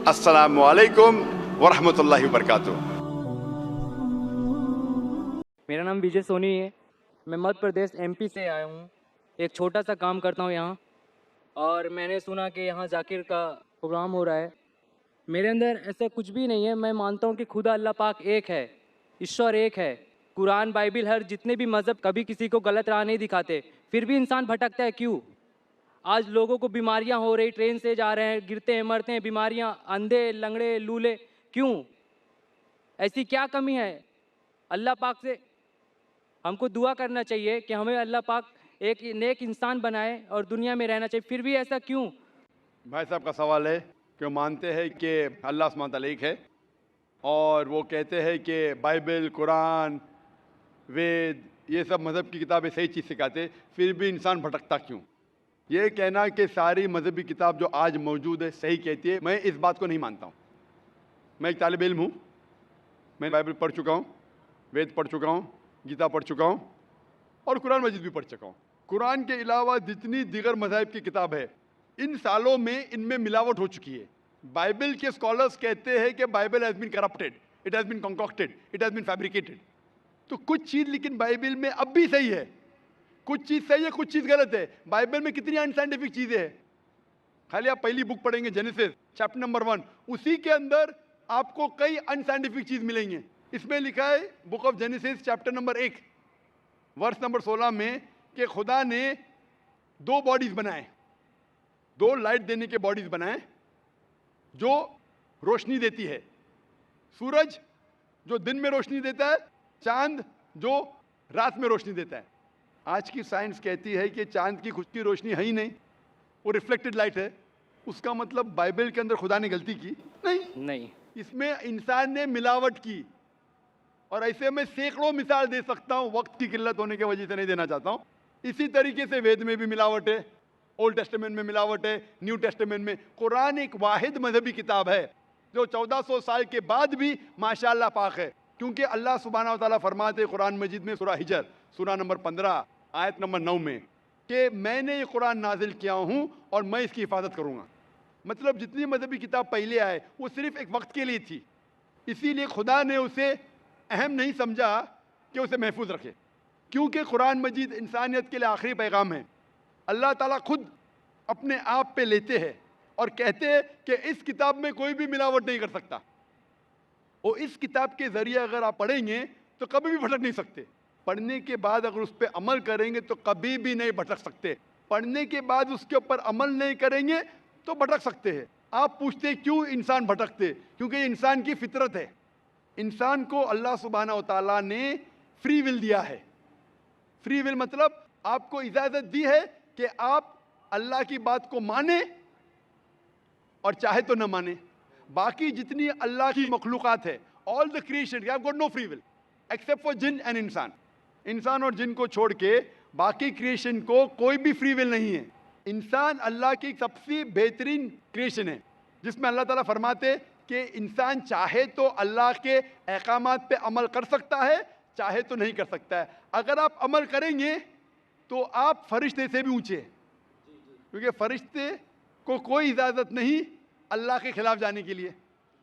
अस्सलामु अलैकुम वरहमतुल्लाहि वबरकातुह। मेरा नाम विजय सोनी है। मैं मध्य प्रदेश एमपी से आया हूँ। एक छोटा सा काम करता हूँ यहाँ, और मैंने सुना कि यहाँ जाकिर का प्रोग्राम हो रहा है। मेरे अंदर ऐसा कुछ भी नहीं है। मैं मानता हूँ कि खुदा अल्लाह पाक एक है, ईश्वर एक है। कुरान, बाइबिल, हर जितने भी मज़हब कभी किसी को गलत राह नहीं दिखाते, फिर भी इंसान भटकता है। क्यों? आज लोगों को बीमारियाँ हो रही, ट्रेन से जा रहे हैं, गिरते हैं, मरते हैं, बीमारियाँ, अंधे, लंगड़े, लूले। क्यों? ऐसी क्या कमी है? अल्लाह पाक से हमको दुआ करना चाहिए कि हमें अल्लाह पाक एक नेक इंसान बनाए और दुनिया में रहना चाहिए। फिर भी ऐसा क्यों? भाई साहब का सवाल है कि वो मानते हैं कि अल्लाह सुब्हानहू तआला एक है, और वो कहते हैं कि बाइबल, कुरान, वेद, ये सब मज़हब की किताबें सही चीज़ सिखाते, फिर भी इंसान भटकता क्यों? ये कहना कि सारी मजहबी किताब जो आज मौजूद है सही कहती है, मैं इस बात को नहीं मानता हूँ। मैं एक तालिब इल्म हूँ, मैं बाइबल पढ़ चुका हूँ, वेद पढ़ चुका हूँ, गीता पढ़ चुका हूँ और कुरान मजीद भी पढ़ चुका हूँ। कुरान के अलावा जितनी दीगर मज़ाहिब की किताब है, इन सालों में इनमें मिलावट हो चुकी है। बाइबल के स्कॉलर्स कहते हैं कि Bible has been corrupted, it has been concocted, it has been fabricated. तो कुछ चीज़ लेकिन बाइबल में अब भी सही है, कुछ चीज़ सही है, कुछ चीज़ गलत है। बाइबल में कितनी अनसाइंटिफिक चीज़ें हैं। खाली आप पहली बुक पढ़ेंगे जेनेसिस चैप्टर नंबर 1, उसी के अंदर आपको कई अनसाइंटिफिक चीज़ मिलेंगे। इसमें लिखा है book of Genesis chapter number 1 verse number 16 में कि खुदा ने दो बॉडीज बनाए, दो लाइट देने के बॉडीज बनाए जो रोशनी देती है। सूरज जो दिन में रोशनी देता है, चांद जो रात में रोशनी देता है। आज की साइंस कहती है कि चांद की खुद की रोशनी है ही नहीं, वो रिफ्लेक्टेड लाइट है। उसका मतलब बाइबल के अंदर खुदा ने गलती की नहीं। इसमें इंसान ने मिलावट की। और ऐसे में सैकड़ों मिसाल दे सकता हूँ, वक्त की किल्लत होने की वजह से नहीं देना चाहता हूँ। इसी तरीके से वेद में भी मिलावट है, ओल्ड टेस्टामेंट में मिलावट है, न्यू टेस्टामेंट में। कुरान एक वाहिद मजहबी किताब है जो 1400 साल के बाद भी माशाअल्लाह पाक है, क्योंकि अल्लाह सुब्हानहू तआला फरमाते कुरान मजीद में सूरह हिजर सूरह नंबर 15 आयत नंबर 9 में कि मैंने ये कुरान नाजिल किया हूँ और मैं इसकी हिफाजत करूँगा। मतलब जितनी मजहबी किताब पहले आए वो सिर्फ एक वक्त के लिए थी, इसीलिए खुदा ने उसे अहम नहीं समझा कि उसे महफूज रखे, क्योंकि कुरान मजीद इंसानियत के लिए आखिरी पैगाम है। अल्लाह ताला खुद अपने आप पे लेते हैं और कहते हैं कि इस किताब में कोई भी मिलावट नहीं कर सकता। और इस किताब के ज़रिए अगर आप पढ़ेंगे तो कभी भी भटक नहीं सकते। पढ़ने के बाद अगर उस पर अमल करेंगे तो कभी भी नहीं भटक सकते। पढ़ने के बाद उसके ऊपर अमल नहीं करेंगे तो भटक सकते हैं। आप पूछते क्यों इंसान भटकते? क्योंकि ये इंसान की फितरत है। इंसान को अल्लाह सुब्हानहू तआला ने फ्री विल दिया है। फ्री विल मतलब आपको इजाज़त दी है कि आप अल्लाह की बात को माने और चाहे तो न माने। बाकी जितनी अल्लाह की मखलूक़ात है, all the creation, have got no free will except for जिन एंड इंसान। इंसान और जिन को छोड़ के बाकी क्रिएशन को कोई भी फ्री विल नहीं है। इंसान अल्लाह की सबसे बेहतरीन क्रिएशन है, जिसमें अल्लाह ताला फरमाते कि इंसान चाहे तो अल्लाह के अहकामात पे अमल कर सकता है, चाहे तो नहीं कर सकता है। अगर आप अमल करेंगे तो आप फरिश्ते से भी ऊंचे हैं, क्योंकि फरिश्ते को कोई इजाज़त नहीं अल्लाह के खिलाफ जाने के लिए।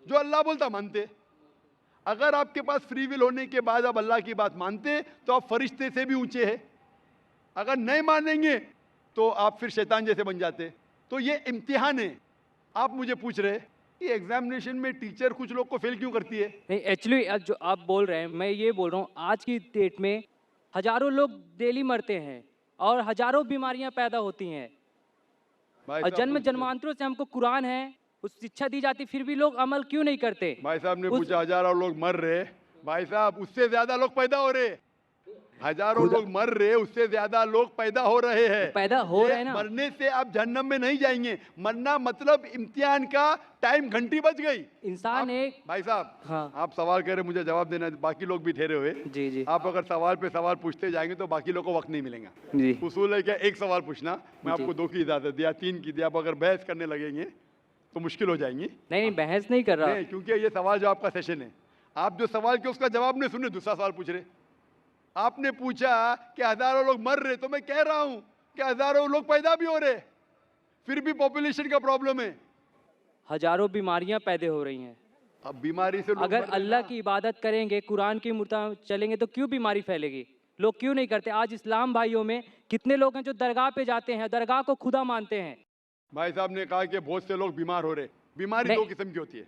जो अल्लाह बोलता मानते। अगर आपके पास फ्री विल होने के बाद आप अल्लाह की बात मानते तो आप फरिश्ते से भी ऊंचे हैं। अगर नहीं मानेंगे तो आप फिर शैतान जैसे बन जाते। तो ये इम्तिहान है। आप मुझे पूछ रहे कि एग्जामिनेशन में टीचर कुछ लोग को फेल क्यों करती है? नहीं, एक्चुअली जो आप बोल रहे हैं, मैं ये बोल रहा हूँ, आज की डेट में हजारों लोग डेली मरते हैं और हजारों बीमारियां पैदा होती हैं। भाई और साहब जन्म जन्मांतरों से हमको कुरान है, उस शिक्षा दी जाती, फिर भी लोग अमल क्यों नहीं करते? भाई साहब ने उस पूछा हजारों लोग मर रहे। भाई साहब उससे ज्यादा लोग पैदा हो रहे। हजारों खुदा लोग मर रहे, उससे ज्यादा लोग पैदा हो रहे हैं। पैदा हो रहे ये हैं ना। मरने से आप जहन्नम में नहीं जाएंगे। मरना मतलब इम्तिहान का टाइम, घंटी बज गई। इंसान एक भाई साहब, हाँ आप सवाल करें, मुझे जवाब देना है, बाकी लोग भी ठहरे हुए। जी जी आप अगर सवाल पे सवाल पूछते जाएंगे तो बाकी लोग को वक्त नहीं मिलेगा। जी उसूल है क्या, एक सवाल पूछना। मैं जी। आपको 2 की इजाजत दिया, 3 की दिया। आप अगर बहस करने लगेंगे तो मुश्किल हो जाएंगी। नहीं नहीं, बहस नहीं कर रहा। नहीं, क्योंकि ये सवाल जवाब का सेशन है। आप जो सवाल के उसका जवाब नहीं सुने, दूसरा सवाल पूछ रहे। आपने पूछा कि हजारों लोग मर रहे, तो मैं कह रहा हूं कि हजारों लोग पैदा भी हो रहे, फिर भी पॉपुलेशन का प्रॉब्लम है। हजारों बीमारियां पैदा हो रही हैं। अब बीमारी से लोग अगर मर रहे हैं अल्लाह ना। की इबादत करेंगे, कुरान की मुताबिक चलेंगे तो क्यों बीमारी फैलेगी? लोग क्यों नहीं करते? आज इस्लाम भाइयों में कितने लोग हैं जो दरगाह पे जाते हैं, दरगाह को खुदा मानते हैं। भाई साहब ने कहा कि बहुत से लोग बीमार हो रहे। बीमारी नहीं। दो किस्म की होती है।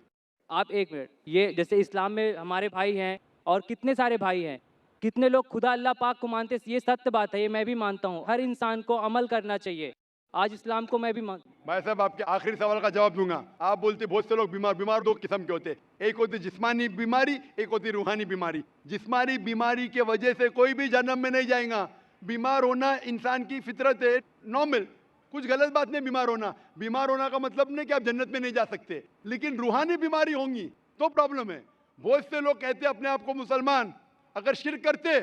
आप एक मिनट, ये जैसे इस्लाम में हमारे भाई हैं और कितने सारे भाई हैं, कितने लोग खुदा अल्लाह पाक को मानते हैं, ये सत्य बात है, ये मैं भी मानता हूँ। हर इंसान को अमल करना चाहिए। आज इस्लाम को मैं भी मान भाई साहब आपके आखिरी सवाल का जवाब दूंगा। आप बोलते बहुत से लोग बीमार। बीमार दो किस्म के होते हैं, एक होती जिस्मानी बीमारी, एक होती रूहानी बीमारी। जिस्मानी बीमारी के वजह से कोई भी जन्म में नहीं जाएगा। बीमार होना इंसान की फितरत है, नॉर्मल, कुछ गलत बात नहीं। बीमार होना, बीमार होना का मतलब नहीं कि आप जन्नत में नहीं जा सकते, लेकिन रूहानी बीमारी होंगी तो प्रॉब्लम है। बहुत से लोग कहते अपने आप को मुसलमान, अगर शिर्क करते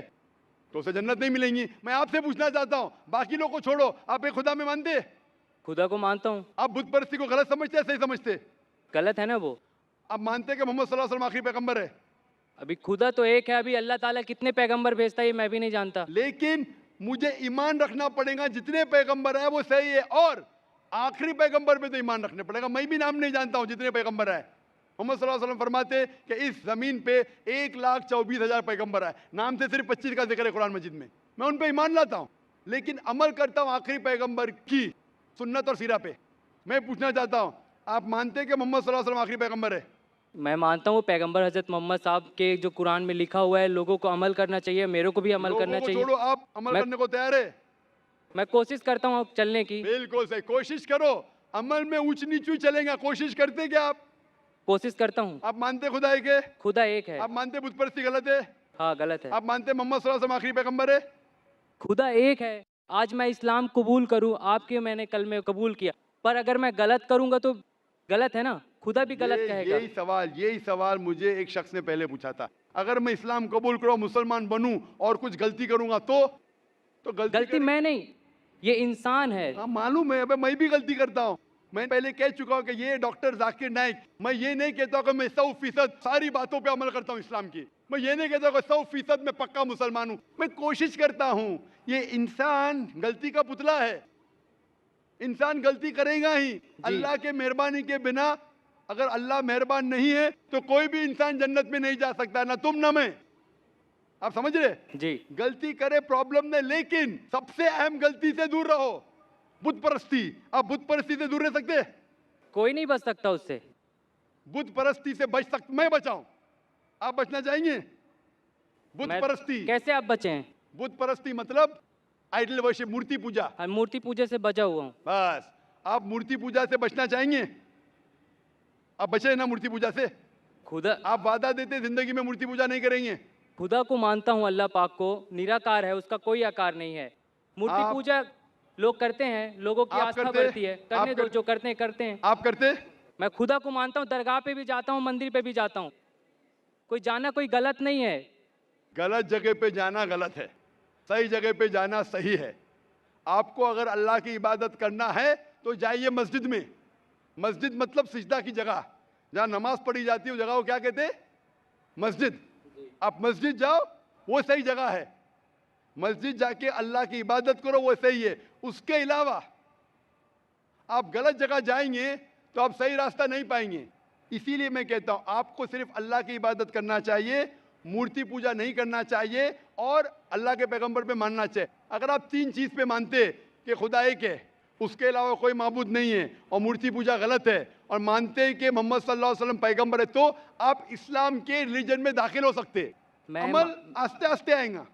तो उसे जन्नत नहीं मिलेंगी। मैं आपसे पूछना चाहता हूँ, बाकी लोग को छोड़ो, आप एक खुदा में मानते? खुदा को मानता हूँ। आप बुत परस्ती को गलत समझते हैं, सही समझते? गलत है ना वो? आप मानते कि मोहम्मद सल्लल्लाहु अलैहि वसल्लम आखिरी पैगंबर है? अभी खुदा तो एक है, अभी अल्लाह ताला कितने पैगंबर भेजता है ये मैं भी नहीं जानता। लेकिन मुझे ईमान रखना पड़ेगा जितने पैगंबर है वो सही है, और आखिरी पैगंबर पे तो ईमान रखने पड़ेगा। मैं भी नाम नहीं जानता हूँ जितने पैगंबर है। मोहम्मद सल्लल्लाहु अलैहि वसल्लम फरमाते कि इस जमीन पे 1,24,000 पैगंबर है, नाम से सिर्फ 25 का जिक्र है कुरान मजीद में। मैं उन पे ईमान लाता हूँ, लेकिन अमल करता हूँ आखिरी पैगंबर की सुन्नत और सीरा पे। मैं पूछना चाहता हूँ, आप मानते हैं कि मोहम्मद सल्लल्लाहु अलैहि वसल्लम आखिरी पैगंबर है? मैं मानता हूँ पैगंबर हजरत मोहम्मद साहब के जो कुरान में लिखा हुआ है, लोगों को अमल करना चाहिए, मेरे को भी अमल लोगों करना को चाहिए। छोड़ो, आप अमल मैं- करने को तैयार है? मैं कोशिश करता हूँ चलने की। बिल्कुल सही, कोशिश करो। अमल में ऊंच नीच चलेगा, कोशिश करते क्या आप? कोशिश करता हूँ। आप मानते खुदा है के? खुदा एक है। आप मानते बुत परस्ती गलत है? हाँ गलत है। आप मानते मोहम्मद सल्लल्लाहु अलैहि वसल्लम आखिरी पैगंबर है? खुदा एक है। आज मैं इस्लाम कबूल करूँ, आपके मैंने कल में कबूल किया, पर अगर मैं गलत करूँगा तो गलत है ना, खुदा भी गलत कहेगा। यही सवाल मुझे एक शख्स ने पहले पूछा था। अगर मैं इस्लाम कबूल करूँ, मुसलमान बनूं और कुछ गलती करूंगा तो गलती मैं नहीं, ये इंसान है। हाँ मालूम है, अबे मैं भी गलती करता हूँ। मैं पहले कह चुका हूँ कि ये डॉक्टर जाकिर नाइक, मैं ये नहीं कहता कि मैं 100% सारी बातों पे अमल करता हूँ इस्लाम की। मैं ये नहीं कहता कि 100% मैं पक्का मुसलमान हूँ। मैं कोशिश करता हूँ। ये इंसान गलती का पुतला है, इंसान गलती करेगा ही। अल्लाह के मेहरबानी के बिना, अगर अल्लाह मेहरबान नहीं है तो कोई भी इंसान जन्नत में नहीं जा सकता, ना तुम ना मैं। आप समझ रहे? जी। गलती करे प्रॉब्लम नहीं, लेकिन सबसे अहम गलती से दूर रहो, बुत परस्ती। आप बुत परस्ती से दूर रह सकते? कोई नहीं बच सकता उससे। बुत परस्ती से बच सकते? मैं बचाऊं? आप बचना चाहेंगे? बुत परस्ती कैसे आप बचे हैं? बुत परस्ती मतलब आइडल वर्शिप, मूर्ति पूजा। हाँ, मूर्ति पूजा से बचा हुआ हूँ। बस, आप मूर्ति पूजा से बचना चाहेंगे? आप बचे ना मूर्ति पूजा से? खुदा, आप वादा देते जिंदगी में मूर्ति पूजा नहीं करेंगे? खुदा को मानता हूँ, अल्लाह पाक को, निराकार है, उसका कोई आकार नहीं है। मूर्ति पूजा लोग करते हैं, लोगों की आस्था बढ़ती है, करने दो, जो करते हैं करते हैं। आप करते? मैं खुदा को मानता हूँ, दरगाह पे भी जाता हूँ, मंदिर पे भी जाता हूँ। कोई जाना कोई गलत नहीं है। गलत जगह पे जाना गलत है, सही जगह पे जाना सही है। आपको अगर अल्लाह की इबादत करना है तो जाइए मस्जिद में। मस्जिद मतलब सिजदा की जगह, जहाँ नमाज पढ़ी जाती है, वो जगह को क्या कहते हैं? मस्जिद। आप मस्जिद जाओ, वो सही जगह है। मस्जिद जाके अल्लाह की इबादत करो, वो सही है। उसके अलावा आप गलत जगह जाएंगे तो आप सही रास्ता नहीं पाएंगे। इसीलिए मैं कहता हूं, आपको सिर्फ अल्लाह की इबादत करना चाहिए, मूर्ति पूजा नहीं करना चाहिए, और अल्लाह के पैगंबर पे मानना चाहिए। अगर आप 3 चीज पे मानते कि खुदा एक है, उसके अलावा कोई माबूद नहीं है, और मूर्ति पूजा गलत है, और मानते हैं कि मोहम्मद सल्लल्लाहु अलैहि वसल्लम पैगंबर है, तो आप इस्लाम के रिलीजन में दाखिल हो सकते। अमल आस्ते आस्ते आएगा,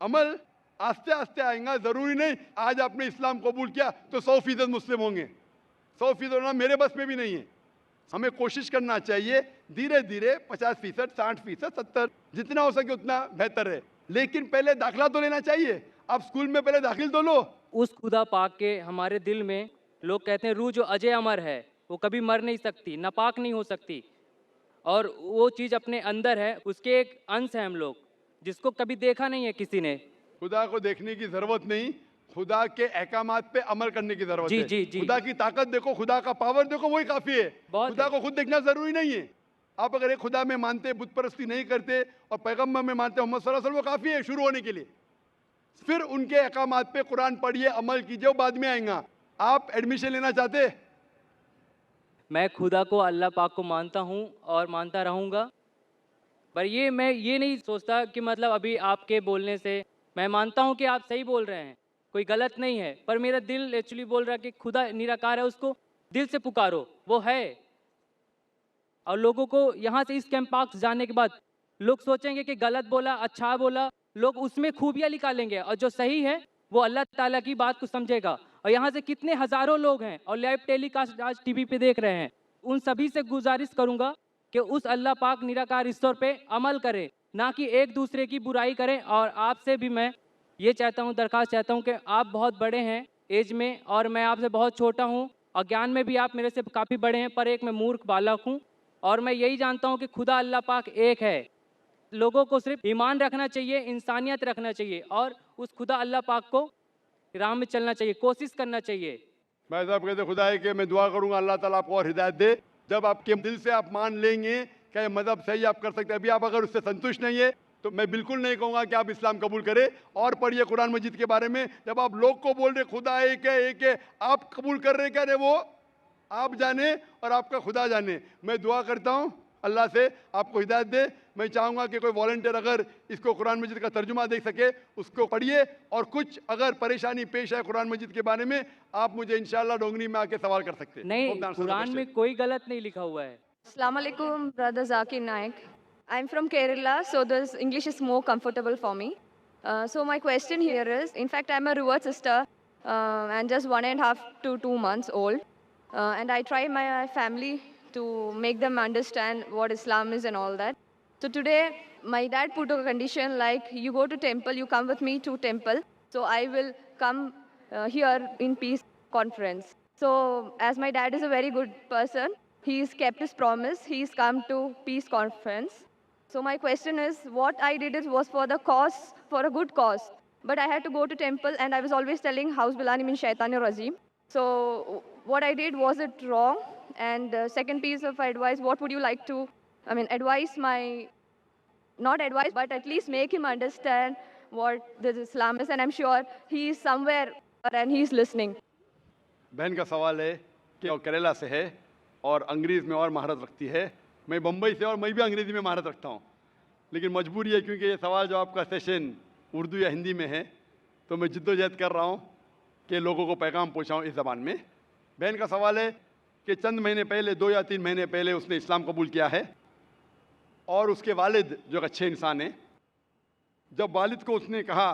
अमल आस्ते आस्ते आएगा। जरूरी नहीं आज आपने इस्लाम कबूल किया तो 100% मुस्लिम होंगे। 100% होना मेरे बस में भी नहीं है। हमें कोशिश करना चाहिए, धीरे धीरे 50%, 60%, 70, जितना हो सके उतना बेहतर है। लेकिन पहले दाखिला तो लेना चाहिए। आप स्कूल में पहले दाखिल तो लो। उस खुदा पाक के हमारे दिल में, लोग कहते हैं रूह जो अजय अमर है, वो कभी मर नहीं सकती, नापाक नहीं हो सकती, और वो चीज़ अपने अंदर है, उसके एक अंश है हम लोग, जिसको कभी देखा नहीं है किसी ने। खुदा को देखने की जरूरत नहीं, खुदा के अहकामात पे अमल करने की जरूरत है। जी। खुदा की ताकत देखो, खुदा का पावर देखो, वही काफी है। खुदा को खुद देखना जरूरी नहीं है। आप अगर एक खुदा में मानते, बुत परस्ती नहीं करते, और पैगंबर में मानते मोहम्मद सल्लल्लाहु अलैहि वसल्लम, वो काफी है शुरू होने के लिए। फिर उनके अहकामात पे कुरान पढ़िए, अमल कीजिए, वो बाद में आएगा। आप एडमिशन लेना चाहते? मैं खुदा को अल्लाह पाक को मानता हूँ और मानता रहूँगा। पर मैं ये नहीं सोचता कि मतलब अभी आपके बोलने से मैं मानता हूँ कि आप सही बोल रहे हैं, कोई गलत नहीं है, पर मेरा दिल एक्चुअली बोल रहा है कि खुदा निराकार है, उसको दिल से पुकारो, वो है। और लोगों को यहाँ से इस कैंप पार्क जाने के बाद लोग सोचेंगे कि गलत बोला, अच्छा बोला, लोग उसमें खूबियाँ निकालेंगे और जो सही है वो अल्लाह ताला की बात को समझेगा। और यहाँ से कितने हज़ारों लोग हैं और लाइव टेलीकास्ट आज टीवी पे देख रहे हैं, उन सभी से गुजारिश करूँगा कि उस अल्लाह पाक निराकार ईश्वर पे अमल करें, ना कि एक दूसरे की बुराई करें। और आपसे भी मैं ये चाहता हूँ, दरख्वास्त चाहता हूँ कि आप बहुत बड़े हैं एज में और मैं आपसे बहुत छोटा हूँ और ज्ञान में भी आप मेरे से काफ़ी बड़े हैं, पर एक मैं मूर्ख बालक हूँ। और मैं यही जानता हूँ कि खुदा अल्लाह पाक एक है। लोगों को सिर्फ ईमान रखना चाहिए, इंसानियत रखना चाहिए और उस खुदा अल्लाह पाक को राह में चलना चाहिए, कोशिश करना चाहिए। भाई साहब कहते खुदा है कि मैं दुआ करूंगा अल्लाह ताला आपको और हिदायत दे। जब आपके दिल से आप मान लेंगे कि ये मज़हब सही आप कर सकते हैं, अभी आप अगर उससे संतुष्ट नहीं है तो मैं बिल्कुल नहीं कहूँगा कि आप इस्लाम कबूल करें। और पढ़िए कुरान मजीद के बारे में, जब आप लोग को बोल रहे खुदा एक है, आप कबूल कर रहे क्या? वो आप जाने और आपका खुदा जाने। मैं दुआ करता हूँ अल्लाह से आपको हिदायत दे। मैं चाहूँगा कि कोई वॉलंटियर अगर इसको कुरान मजीद का तर्जुमा देख सके उसको पढ़िए, और कुछ अगर परेशानी पेश है कुरान मजीद के बारे में आप मुझे इंशाल्लाह डोंगरी में आके सवाल कर सकते हैं। नहीं, कुरान में कोई गलत नहीं लिखा हुआ है। Assalamu alaikum, brother Zakir Naik. I'm from Kerala, so this English is more comfortable for me. So my question here is, in fact, I'm a reward sister and just 1.5 to 2 months old. And I try my family to make them understand what Islam is and all that. So today, my dad put a condition like, you go to temple, you come with me to temple. So I will come here in peace conference. So as my dad is a very good person, he's kept his promise. He's come to peace conference. So my question is, what I did was for the cause, for a good cause. But I had to go to temple, and I was always telling, House Bilani min Shaitanir Rajim. So what I did, was it wrong? And second piece of advice, what would you like to, advise my, not advise, but at least make him understand what this Islam is. And I'm sure he's somewhere and he's listening. बहन का सवाल है कि वो केरला से है और अंग्रेज़ में और महारत रखती है। मैं बम्बई से और मैं भी अंग्रेज़ी में महारत रखता हूँ, लेकिन मजबूरी है क्योंकि ये सवाल जो आपका सेशन उर्दू या हिंदी में है, तो मैं जिद्दोजहद कर रहा हूँ कि लोगों को पैगाम पहुँचाऊँ इस ज़बान में। बहन का सवाल है कि चंद महीने पहले, 2 या 3 महीने पहले उसने इस्लाम कबूल किया है और उसके वालिद जो एक अच्छे इंसान हैं, जब वालिद को उसने कहा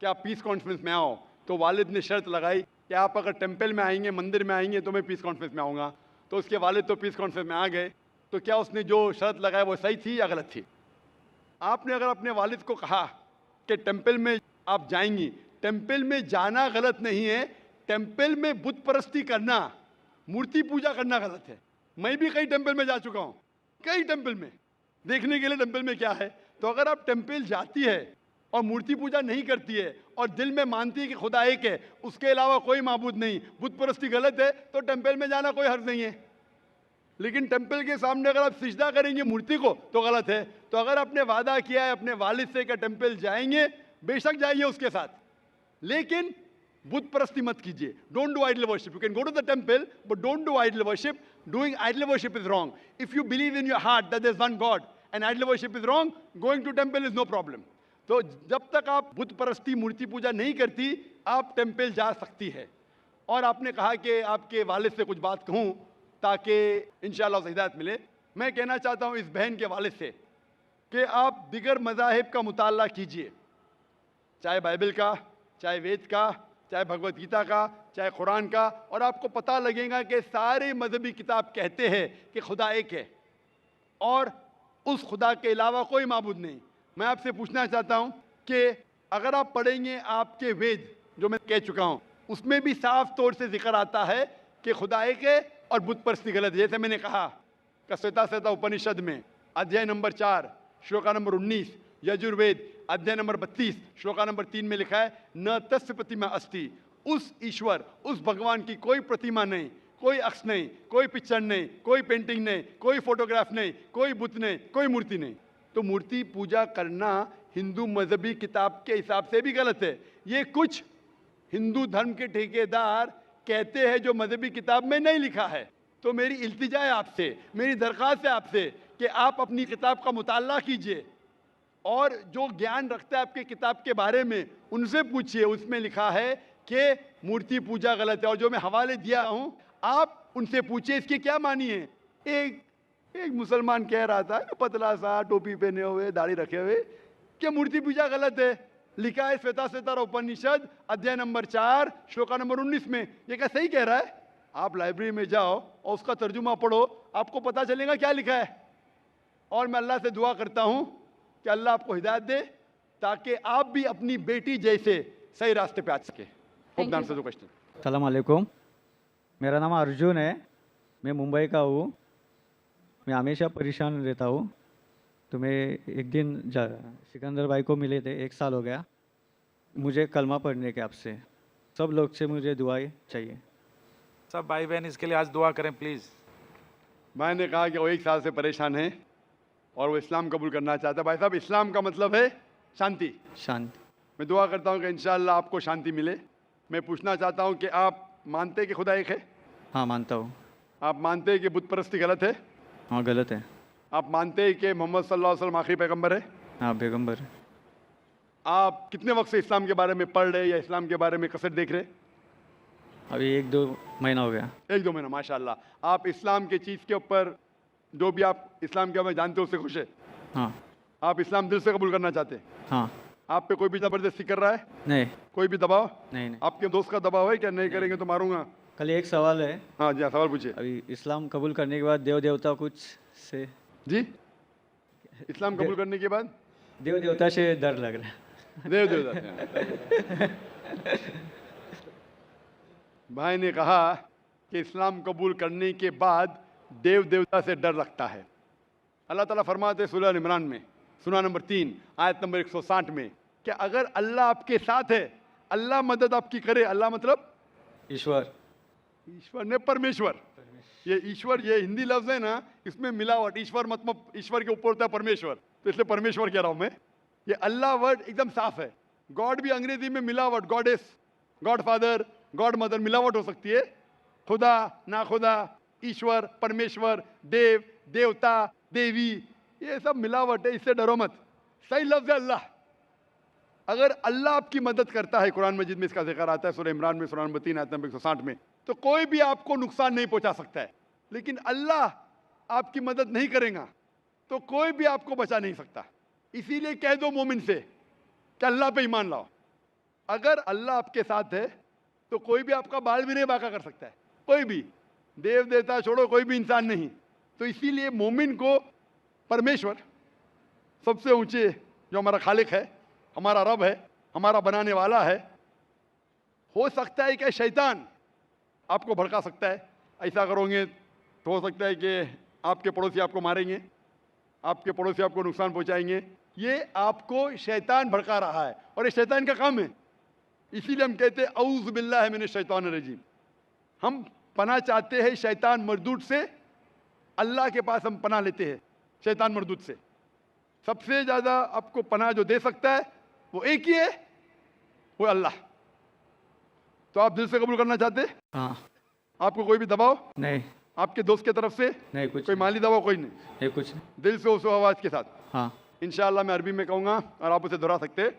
कि आप पीस कॉन्फ्रेंस में आओ, तो वालिद ने शर्त लगाई कि आप अगर टेंपल में आएंगे, मंदिर में आएंगे, तो मैं पीस कॉन्फ्रेंस में आऊँगा। तो उसके वालिद तो पीस कॉन्फ्रेंस में आ गए। तो क्या उसने जो शर्त लगाई वो सही थी या गलत थी? आपने अगर अपने वालिद को कहा कि टेंपल में आप जाएंगी, टेंपल में जाना गलत नहीं है, टेंपल में बुत परस्ती करना, मूर्ति पूजा करना गलत है। मैं भी कई टेंपल में जा चुका हूँ, कई टेंपल में, देखने के लिए टेंपल में क्या है। तो अगर आप टेंपल जाती है और मूर्ति पूजा नहीं करती है और दिल में मानती है कि खुदा एक है, उसके अलावा कोई माबूद नहीं, बुत परस्ती गलत है, तो टेंपल में जाना कोई हर्ज नहीं है। लेकिन टेंपल के सामने अगर आप सिजदा करेंगे मूर्ति को तो गलत है। तो अगर आपने वादा किया है अपने वालिद से कि टेंपल जाएंगे, बेशक जाइए उसके साथ, लेकिन बुत परस्ती मत कीजिए। Don't do idol worship. You can go to the temple but don't do idol worship. Doing idol worship is wrong. If you believe in your heart that there is one God and idol worship is wrong, going to temple is no problem. तो जब तक आप बुत परस्ती, मूर्ति पूजा नहीं करती, आप temple जा सकती है। और आपने कहा कि आपके वालिद से कुछ बात कहूँ ताकि इंशाअल्लाह उसे हिदायत मिले। मैं कहना चाहता हूँ इस बहन के वालिद से कि आप दिगर मज़ाहिब का मुताला कीजिए, चाहे बाइबल का, चाहे वेद का, चाहे भगवत गीता का, चाहे कुरान का, और आपको पता लगेगा कि सारे मजहबी किताब कहते हैं कि खुदा एक है और उस खुदा के अलावा कोई माबूद नहीं। मैं आपसे पूछना चाहता हूँ कि अगर आप पढ़ेंगे आपके वेद, जो मैं कह चुका हूँ, उसमें भी साफ तौर से जिक्र आता है कि खुदा एक है और बुत परस्ती गलत है। जैसे मैंने कहा श्वेता उपनिषद में अध्याय नंबर 4 श्लोका नंबर 19, यजुर्वेद अध्याय नंबर 32 श्लोका नंबर 3 में लिखा है, न तस्य प्रतिमा अस्ति। उस ईश्वर, उस भगवान की कोई प्रतिमा नहीं, कोई अक्ष नहीं, कोई पिक्चर नहीं, कोई पेंटिंग नहीं, कोई फोटोग्राफ नहीं, कोई बुत नहीं, कोई मूर्ति नहीं। तो मूर्ति पूजा करना हिंदू मजहबी किताब के हिसाब से भी गलत है। ये कुछ हिंदू धर्म के ठेकेदार कहते हैं जो मजहबी किताब में नहीं लिखा है। तो मेरी इल्तिजा है आपसे, मेरी दरख्वास्त है आपसे कि आप अपनी किताब का मुताला कीजिए और जो ज्ञान रखता है आपके किताब के बारे में उनसे पूछिए। उसमें लिखा है कि मूर्ति पूजा गलत है, और जो मैं हवाले दिया हूँ आप उनसे पूछिए इसकी क्या मानी है। एक मुसलमान कह रहा था, पतला सा, टोपी पहने हुए, दाढ़ी रखे हुए, कि मूर्ति पूजा गलत है। लिखा है श्वेताश्वेतर उपनिषद अध्याय नंबर 4 श्लोका नंबर 19 में। ये क्या सही कह रहा है? आप लाइब्रेरी में जाओ और उसका तर्जुमा पढ़ो, आपको पता चलेगा क्या लिखा है। और मैं अल्लाह से दुआ करता हूँ कि अल्लाह आपको हिदायत दे ताकि आप भी अपनी बेटी जैसे सही रास्ते पे आ सके। Hope the answer the question. अस्सलाम वालेकुम, मेरा नाम अर्जुन है, मैं मुंबई का हूँ। मैं हमेशा परेशान रहता हूँ। तो मैं एक दिन सिकंदर भाई को मिले थे, 1 साल हो गया। मुझे कलमा पढ़ने के आपसे सब लोग से मुझे दुआएं चाहिए। सब भाई बहन इसके लिए आज दुआ करें प्लीज़। मैंने कहा कि वो 1 साल से परेशान है और वो इस्लाम कबूल करना चाहता है। भाई साहब, इस्लाम का मतलब है शांति। शांति। मैं दुआ करता हूँ कि इंशाअल्लाह आपको शांति मिले। मैं पूछना चाहता हूँ कि आप मानते हैं कि खुदा एक है? हाँ, मानता हूँ। आप मानते हैं कि बुत परस्ती गलत है? हाँ, गलत है। आप मानते हैं कि मोहम्मद सल्लल्लाहु अलैहि वसल्लम आखिरी पैगंबर है? हाँ, पैगंबर। आप कितने वक्त से इस्लाम के बारे में पढ़ रहे या इस्लाम के बारे में कसरत देख रहे? अभी 1-2 महीना हो गया। 1-2 महीना, माशाल्लाह। आप इस्लाम के चीज़ के ऊपर जो भी आप इस्लाम के बारे में जानते हो उससे खुश है? हाँ। आप इस्लाम दिल से कबूल करना चाहते हैं? हाँ। आप पे कोई भी ज़बरदस्ती कर रहा है? नहीं। कोई भी दबाव? नहीं। आपके दोस्त का दबाव है क्या? नहीं करेंगे तो मारूंगा? कल एक सवाल है। हाँ जी, हाँ, सवाल पूछिए। अभी इस्लाम कबूल करने के बाद देव देवता कुछ से जी, इस्लाम कबूल करने के बाद देव देवता से डर लग रहा है। देव देवता भाई ने कहा कि इस्लाम कबूल करने के बाद देव देवता से डर लगता है। अल्लाह ताला फरमाते हैं सूरह इमरान में सूरह नंबर 3 आयत नंबर 160 में कि अगर अल्लाह आपके साथ है, अल्लाह मदद आपकी करे। अल्लाह मतलब ईश्वर। ईश्वर ने परमेश्वर। ये ईश्वर, ये हिंदी लफ्ज है ना, इसमें मिलावट। ईश्वर मतलब ईश्वर के ऊपर होता है परमेश्वर, तो इसलिए परमेश्वर कह रहा हूं मैं। ये अल्लाह वर्ड एकदम साफ है। गॉड भी अंग्रेजी में मिलावट, goddess, God father, God mother, मिलावट हो सकती है। खुदा, ना खुदा, ईश्वर, परमेश्वर, देव, देवता, देवी, ये सब मिलावट है, इससे डरो मत। सही लफ्ज है अल्लाह। अगर अल्लाह आपकी मदद करता है, कुरान मजीद में इसका जिक्र आता है सूरह इमरान में सूरह नंबर 3 आयत नंबर 160 में, तो कोई भी आपको नुकसान नहीं पहुंचा सकता है। लेकिन अल्लाह आपकी मदद नहीं करेगा तो कोई भी आपको बचा नहीं सकता। इसीलिए कह दो मोमिन से कि अल्लाह पे ईमान लाओ। अगर अल्लाह आपके साथ है तो कोई भी आपका बाल भी नहीं बाका कर सकता है, कोई भी, देव देवता छोड़ो, कोई भी इंसान नहीं। तो इसीलिए मोमिन को परमेश्वर सबसे ऊंचे, जो हमारा खालिक है, हमारा रब है, हमारा बनाने वाला है। हो सकता है कि शैतान आपको भड़का सकता है, ऐसा करोगे तो हो सकता है कि आपके पड़ोसी आपको मारेंगे, आपके पड़ोसी आपको नुकसान पहुंचाएंगे। ये आपको शैतान भड़का रहा है और ये शैतान का काम है। इसीलिए हम कहते हैं औज़ु बिल्लाहि मिनश शैतानिर रजीम। हम पनाह चाहते हैं शैतान मरदूद से, अल्लाह के पास हम पनाह लेते हैं शैतान मरदूद से। सबसे ज़्यादा आपको पनाह जो दे सकता है वो एक ही है, वो अल्लाह। तो आप दिल से कबूल करना चाहते हैं? हाँ। आपको कोई भी दबाव नहीं। आपके दोस्त की तरफ से? नहीं, कुछ कोई माली दबाव? कोई नहीं, नहीं, कुछ। दिल से उस आवाज़ के साथ। हाँ। इंशाअल्लाह मैं अरबी में कहूँगा और आप उसे दोहरा सकते हैं।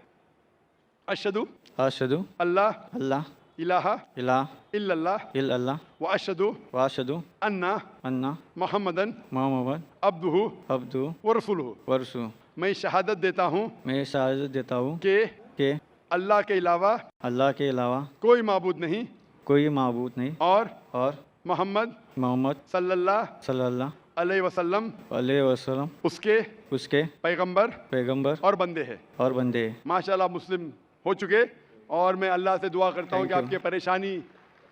अशहदु अशहदु अल्लाह अल्लाह इलाहा इलाह इल्लल्लाह इल्लल्लाह व अशहदु व अशहदु अन्ना अन्ना मुहम्मदन मोहम्मद अब्दुहु अब्दु व रसूलुहु। व रसूलुहु। मैं शहादत देता हूँ मैं शहादत देता हूँ कि अल्लाह के अलावा अल्लाह के अलावा कोई माबूद नहीं कोई माबूद नहीं और मोहम्मद मोहम्मद सल्लल्लाहु अलैहि वसल्लम वसल्लम उसके पैगंबर और बंदे हैं। माशाल्लाह मुस्लिम हो चुके। और मैं अल्लाह से दुआ करता हूँ कि आपकी परेशानी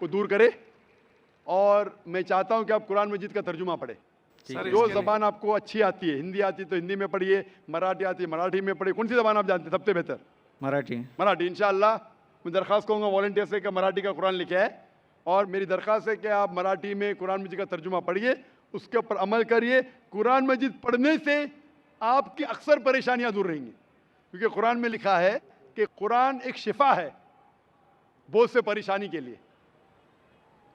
को दूर करे। और मैं चाहता हूँ कि आप कुरान मजीद का तर्जुमा पढ़े। जो ज़बान आपको अच्छी आती है, हिंदी आती है तो हिंदी में पढ़िए, मराठी आती है मराठी में पढ़िए। कौन सी ज़बान आप जानते हैं सबसे बेहतर? मराठी। इंशाअल्लाह मैं दरख्वास्त करूँगा वॉलंटियर से कि मराठी का कुरान लिखा है, और मेरी दरख्वास्त है कि आप मराठी में कुरान मजीद का तर्जुमा पढ़िए, उसके ऊपर अमल करिए। कुरान मजीद पढ़ने से आपकी अक्सर परेशानियां दूर रहेंगी, क्योंकि कुरान में लिखा है कि कुरान एक शिफा है बहुत से परेशानी के लिए।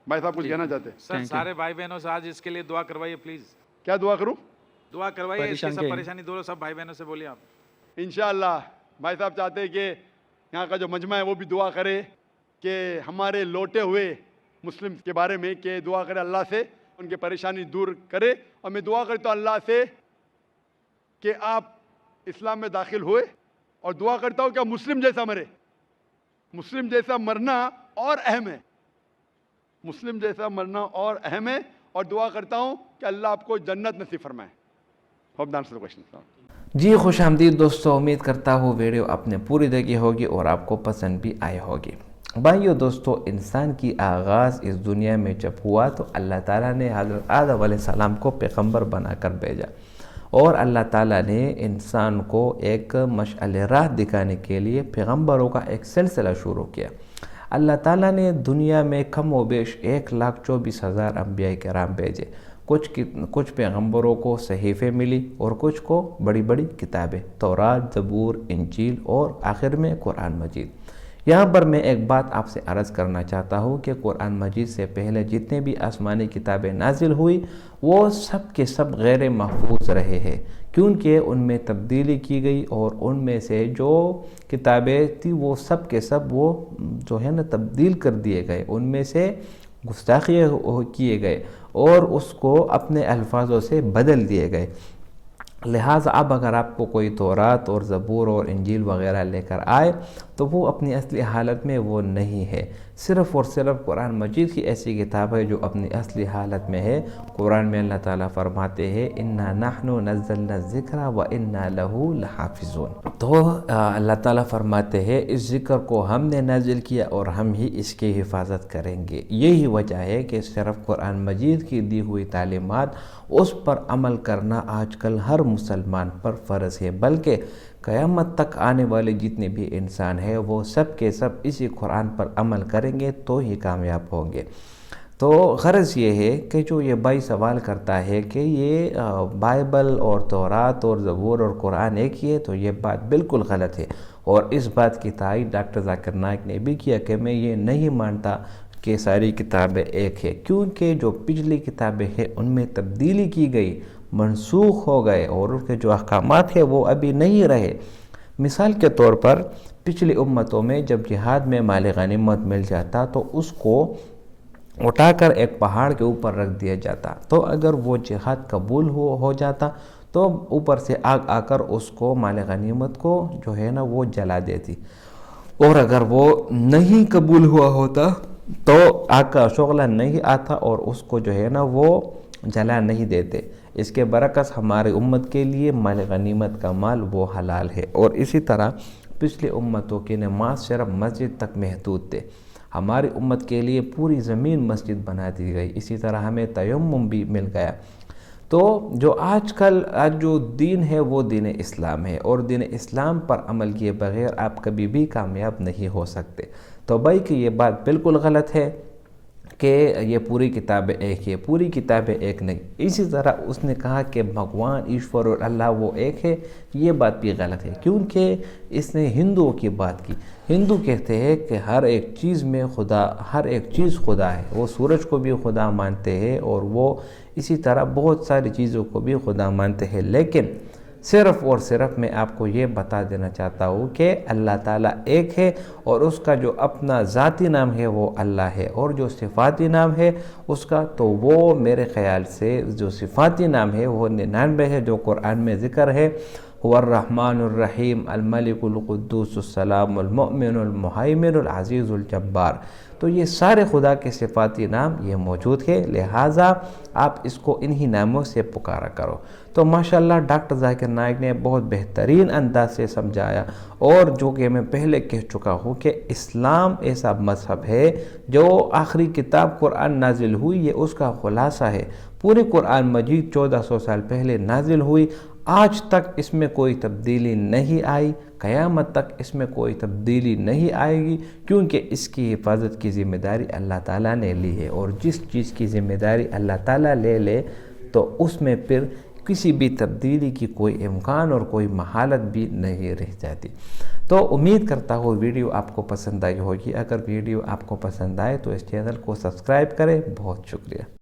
भाई साहब कुछ कहना चाहते हैं? सर सारे भाई बहनों से आज इसके लिए दुआ करवाइए प्लीज, क्या दुआ करूं? दुआ करवाइए, इसकी परेशान सब के- परेशानी दूर हो, सब भाई बहनों से बोलिए आप। इंशाअल्लाह भाई साहब चाहते हैं कि यहाँ का जो मजमा है वो भी दुआ करे कि हमारे लौटे हुए मुस्लिम के बारे में कि दुआ करे अल्लाह से उनकी परेशानी दूर करे। और मैं दुआ करता हूँ अल्लाह से कि आप इस्लाम में दाखिल हुए, और दुआ करता हूँ कि मुस्लिम जैसा मरे। मुस्लिम जैसा मरना और अहम है, मुस्लिम जैसा मरना और अहम है। और दुआ करता हूँ कि अल्लाह आपको जन्नत नसीब फरमाए। Hope the answer the question. जी खुश आमदीद दोस्तों, उम्मीद करता हूँ वीडियो आपने पूरी देखी होगी और आपको पसंद भी आई होगी। भाइयों दोस्तों, इंसान की आगाज़ इस दुनिया में जब हुआ तो अल्लाह ताला ने हज़रत आदम अलैहिस्सलाम को पैगंबर बनाकर भेजा, और अल्लाह ताला ने इंसान को एक मशअल राह दिखाने के लिए पैगंबरों का एक सिलसिला शुरू किया। अल्लाह ताला ने दुनिया में कम व बेश 1,24,000 अंबिया किराम भेजे। कुछ पैगंबरों को सहीफ़े मिली और कुछ को बड़ी बड़ी किताबें, तौरात, ज़बूर, इंजील और आखिर में कुरान मजीद। यहाँ पर मैं एक बात आपसे अर्ज़ करना चाहता हूँ कि कुरान मजीद से पहले जितने भी आसमानी किताबें नाजिल हुई वो सब के सब गैर महफूज रहे हैं, क्योंकि उनमें तब्दीली की गई और उनमें से जो किताबें थी वो सब के सब वो जो है ना तब्दील कर दिए गए, उनमें से गुस्ताखी किए गए और उसको अपने अल्फाजों से बदल दिए गए। लिहाजा अब अगर आपको कोई तौरात और ज़बूर और इंजील वगैरह लेकर आए तो वो अपनी असली हालत में वो नहीं है। सिर्फ़ और सिर्फ कुरान मजीद की ऐसी किताब है जो अपनी असली हालत में है। कुरान में अल्लाह ताला फरमाते हैं इन्ना नहनु नज़्ज़लना ज़िक्रा व इन्ना लहू लहाफ़िज़ून। तो अल्लाह ताला फरमाते हैं इस ज़िक्र को हमने नाजिल किया और हम ही इसकी हिफाजत करेंगे। यही वजह है कि सिर्फ कुरान मजीद की दी हुई तालीमात उस पर अमल करना आजकल हर मुसलमान पर फ़र्ज़ है, बल्कि क़यामत तक आने वाले जितने भी इंसान हैं वो सब के सब इसी कुरान पर अमल करेंगे तो ही कामयाब होंगे। तो ग़रज़ ये है कि जो ये भाई सवाल करता है कि ये बाइबल और तौरात और ज़बूर और कुरान एक ही है, तो ये बात बिल्कुल गलत है। और इस बात की तायीद डॉक्टर ज़ाकिर नाइक ने भी किया कि मैं ये नहीं मानता कि सारी किताबें एक है, क्योंकि जो पिछली किताबें हैं उनमें तब्दीली की गई, मनसूख हो गए और उसके जो अहकामात हैं वो अभी नहीं रहे। मिसाल के तौर पर पिछली उम्मतों में जब जिहाद में माल गनीमत मिल जाता तो उसको उठाकर एक पहाड़ के ऊपर रख दिया जाता, तो अगर वो जिहाद कबूल हो जाता तो ऊपर से आग आकर उसको माल गनीमत को जो है ना वो जला देती, और अगर वो नहीं कबूल हुआ होता तो आग का शोगला नहीं आता और उसको जो है ना वो जला नहीं देते। इसके बरकस हमारे उम्मत के लिए माल गनीमत का माल वो हलाल है। और इसी तरह पिछले उम्मतों के नमाज सिर्फ मस्जिद तक महदूद थे, हमारी उम्मत के लिए पूरी ज़मीन मस्जिद बना दी गई। इसी तरह हमें तयम्मुम भी मिल गया। तो जो आज जो दीन है वो दीन इस्लाम है, और दीन इस्लाम पर अमल किए बगैर आप कभी भी कामयाब नहीं हो सकते। तो भाई कि ये बात बिल्कुल गलत है कि ये पूरी किताबें एक है, पूरी किताबें एक नहीं। इसी तरह उसने कहा कि भगवान ईश्वर और अल्लाह वो एक है, ये बात भी गलत है, क्योंकि इसने हिंदुओं की बात की। हिंदू कहते हैं कि हर एक चीज़ में खुदा, हर एक चीज़ खुदा है। वो सूरज को भी खुदा मानते हैं और वो इसी तरह बहुत सारी चीज़ों को भी खुदा मानते हैं। लेकिन सिर्फ़ और सिर्फ मैं आपको ये बता देना चाहता हूँ कि अल्लाह ताला एक है और उसका जो अपना ज़ाती नाम है वो अल्लाह है, और जो सिफ़ाती नाम है उसका तो वो मेरे ख़याल से जो सिफ़ाती नाम है वो 99 है जो कुरान में ज़िक्र है। हुर्रहमानुर रहीम अल मलिकुल कुद्दूस सलामुल मुमिनुल मुहैमिनुल अज़ीज़ुल जब्बार। तो ये सारे खुदा के सिफ़ाती नाम ये मौजूद है, लिहाजा आप इसको इन्हीं नामों से पुकारा करो। तो माशाल्लाह डॉक्टर ज़ाकिर नाइक ने बहुत बेहतरीन अंदाज से समझाया, और जो कि मैं पहले कह चुका हूँ कि इस्लाम ऐसा मज़हब है जो आखिरी किताब कुरान नाजिल हुई ये उसका खुलासा है। पूरी कुरान मजीद 1400 साल पहले नाजिल हुई, आज तक इसमें कोई तब्दीली नहीं आई, क़यामत तक इसमें कोई तब्दीली नहीं आएगी, क्योंकि इसकी हिफाजत की ज़िम्मेदारी अल्लाह ताला ने ली है। और जिस चीज़ की ज़िम्मेदारी अल्लाह ताला ले ले तो उसमें फिर किसी भी तब्दीली की कोई इम्कान और कोई महालत भी नहीं रह जाती। तो उम्मीद करता हूँ वीडियो आपको पसंद आई होगी। अगर वीडियो आपको पसंद आए तो इस चैनल को सब्सक्राइब करें। बहुत शुक्रिया।